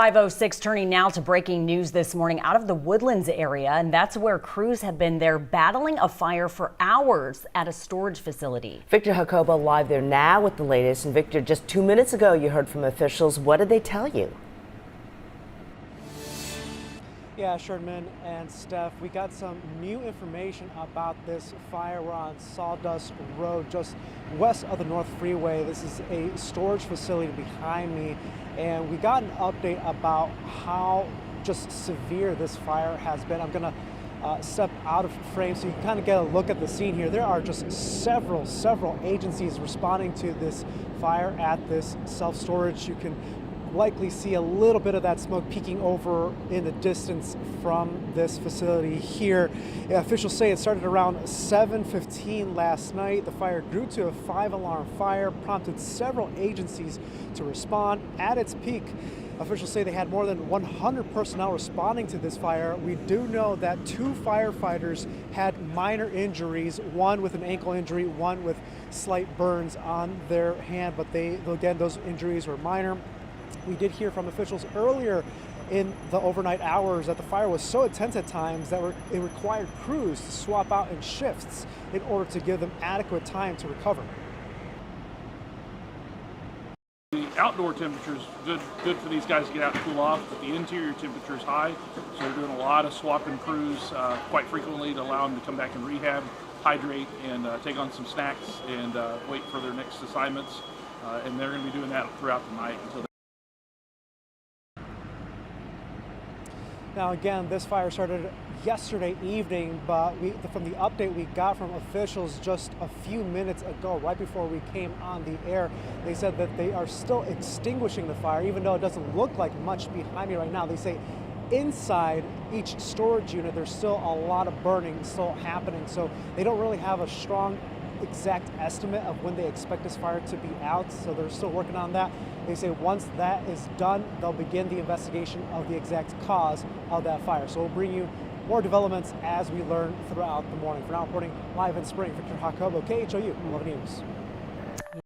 5:06 turning now to breaking news this morning out of the Woodlands area, and that's where crews have been there battling a fire for hours at a storage facility. Victor Jacobo live there now with the latest. And Victor, just 2 minutes ago you heard from officials. What did they tell you? Yeah, Sherman and Steph, we got some new information about this fire. We're on Sawdust Road, just west of the North Freeway. This is a storage facility behind me, and we got an update about how just severe this fire has been. I'm gonna step out of frame so you can kind of get a look at the scene here. There are just several agencies responding to this fire at this self-storage. You can likely see a little bit of that smoke peeking over in the distance from this facility here. Officials say it started around 7:15 last night. The fire grew to a 5-alarm fire, prompted several agencies to respond. At its peak, officials say they had more than 100 personnel responding to this fire. We do know that 2 firefighters had minor injuries, one with an ankle injury, one with slight burns on their hand, but again, those injuries were minor. We did hear from officials earlier in the overnight hours that the fire was so intense at times that it required crews to swap out in shifts in order to give them adequate time to recover. The outdoor temperature is good for these guys to get out and cool off, but the interior temperature is high, so they're doing a lot of swapping crews quite frequently to allow them to come back and rehab, hydrate, and take on some snacks and wait for their next assignments. And they're going to be doing that throughout the night until Now again, this fire started yesterday evening, but from the update we got from officials just a few minutes ago, right before we came on the air, they said that they are still extinguishing the fire, even though it doesn't look like much behind me right now. They say inside each storage unit, there's still a lot of burning still happening, so they don't really have a strong exact estimate of when they expect this fire to be out, so they're still working on that. They say once that is done, they'll begin the investigation of the exact cause of that fire. So we'll bring you more developments as we learn throughout the morning. For now, reporting live in Spring, Victor Jacobo, KHOU 11 News.